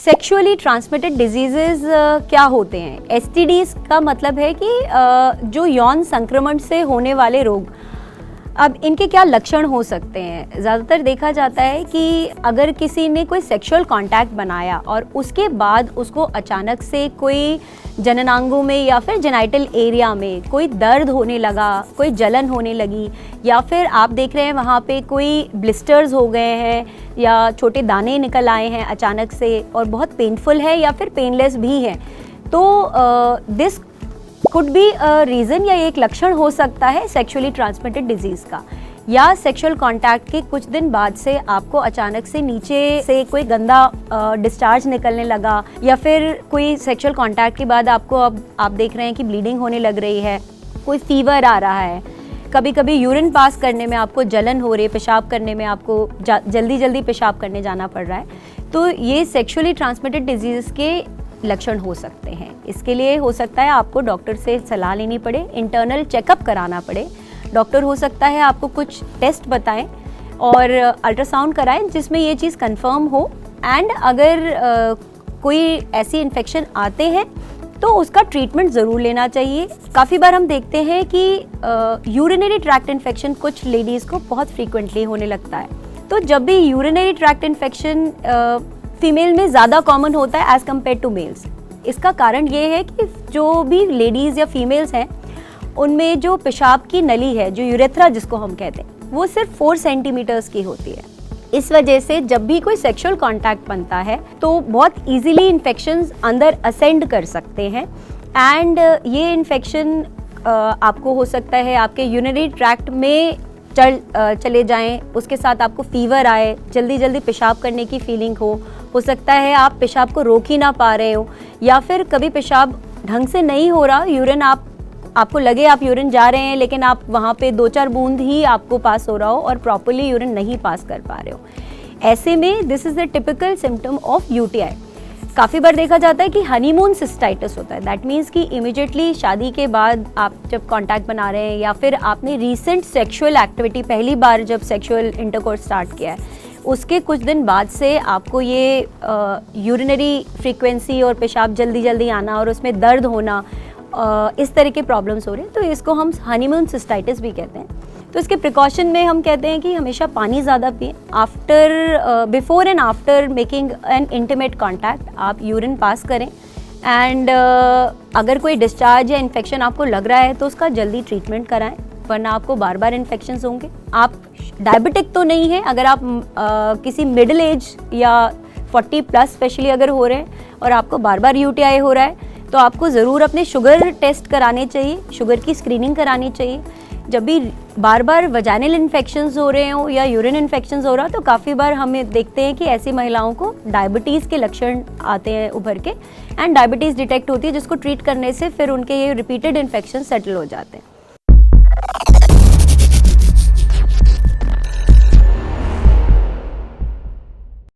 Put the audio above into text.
Sexually transmitted diseases क्या होते हैं? एसटीडीज का मतलब है कि जो यौन संक्रमण से होने वाले रोग। अब इनके क्या लक्षण हो सकते हैं? ज़्यादातर देखा जाता है कि अगर किसी ने कोई सेक्सुअल कांटेक्ट बनाया और उसके बाद उसको अचानक से कोई जननांगों में या फिर जेनाइटल एरिया में कोई दर्द होने लगा, कोई जलन होने लगी, या फिर आप देख रहे हैं वहाँ पे कोई ब्लिस्टर्स हो गए हैं या छोटे दाने निकल आए हैं अचानक से और बहुत पेनफुल है या फिर पेनलेस भी है, तो this could be a reason या एक लक्षण हो सकता है सेक्सुअली ट्रांसमिटेड डिजीज़ का। या सेक्सुअल कांटेक्ट के कुछ दिन बाद से आपको अचानक से नीचे से कोई गंदा डिस्चार्ज निकलने लगा, या फिर कोई सेक्सुअल कांटेक्ट के बाद आपको अब आप देख रहे हैं कि ब्लीडिंग होने लग रही है, कोई फीवर आ रहा है, कभी कभी यूरिन पास करने में आपको जलन हो रही है, पेशाब करने में आपको जल्दी जल्दी पेशाब करने जाना पड़ रहा है, तो ये सेक्सुअली ट्रांसमिटेड डिजीज़ के लक्षण हो सकते हैं। इसके लिए हो सकता है आपको डॉक्टर से सलाह लेनी पड़े, इंटरनल चेकअप कराना पड़े। डॉक्टर हो सकता है आपको कुछ टेस्ट बताएं और अल्ट्रासाउंड कराएं जिसमें ये चीज़ कंफर्म हो, एंड अगर कोई ऐसी इन्फेक्शन आते हैं तो उसका ट्रीटमेंट ज़रूर लेना चाहिए। काफ़ी बार हम देखते हैं कि यूरिनरी ट्रैक्ट इन्फेक्शन कुछ लेडीज़ को बहुत फ्रीक्वेंटली होने लगता है। तो जब भी यूरिनरी ट्रैक्ट इन्फेक्शन फीमेल में ज़्यादा कॉमन होता है एज़ कम्पेयर टू मेल्स, इसका कारण ये है कि जो भी लेडीज़ या फीमेल्स हैं उनमें जो पेशाब की नली है, जो यूरेथ्रा जिसको हम कहते हैं, वो सिर्फ 4 सेंटीमीटर्स की होती है। इस वजह से जब भी कोई सेक्सुअल कांटेक्ट बनता है तो बहुत इजीली इन्फेक्शंस अंदर असेंड कर सकते हैं, एंड ये इन्फेक्शन आपको हो सकता है आपके यूरिनरी ट्रैक्ट में चले जाएं, उसके साथ आपको फीवर आए, जल्दी जल्दी पेशाब करने की फीलिंग हो सकता है आप पेशाब को रोक ही ना पा रहे हो, या फिर कभी पेशाब ढंग से नहीं हो रहा, यूरिन आपको लगे आप यूरिन जा रहे हैं लेकिन आप वहाँ पे 2-4 बूंद ही आपको पास हो रहा हो और प्रॉपरली यूरिन नहीं पास कर पा रहे हो। ऐसे में this is the typical symptom of UTI. काफ़ी बार देखा जाता है कि हनीमून सिस्टाइटिस होता है। दैट मीन्स कि इमिडिएटली शादी के बाद आप जब कांटेक्ट बना रहे हैं या फिर आपने रीसेंट सेक्सुअल एक्टिविटी पहली बार जब सेक्सुअल इंटरकोर्स स्टार्ट किया है, उसके कुछ दिन बाद से आपको ये यूरिनरी फ्रीक्वेंसी और पेशाब जल्दी जल्दी आना और उसमें दर्द होना, इस तरह के प्रॉब्लम्स हो रहे हैं, तो इसको हम हनीमून सिस्टाइटिस भी कहते हैं। तो इसके प्रिकॉशन में हम कहते हैं कि हमेशा पानी ज़्यादा पिएं। Before and after making an intimate contact आप यूरिन पास करें, एंड अगर कोई डिस्चार्ज या इन्फेक्शन आपको लग रहा है तो उसका जल्दी ट्रीटमेंट कराएं, वरना आपको बार बार इन्फेक्शंस होंगे। आप डायबिटिक तो नहीं है, अगर आप किसी मिडिल एज या 40+ स्पेशली अगर हो रहे हैं और आपको बार बार यूटीआई हो रहा है तो आपको ज़रूर अपने शुगर टेस्ट कराने चाहिए, शुगर की स्क्रीनिंग करानी चाहिए। जब भी बार बार वजाइनल इन्फेक्शंस हो रहे हो या यूरिन इन्फेक्शंस हो रहा तो काफ़ी बार हमें देखते हैं कि ऐसी महिलाओं को डायबिटीज़ के लक्षण आते हैं उभर के, एंड डायबिटीज़ डिटेक्ट होती है जिसको ट्रीट करने से फिर उनके ये रिपीटेड इन्फेक्शन सेटल हो जाते हैं।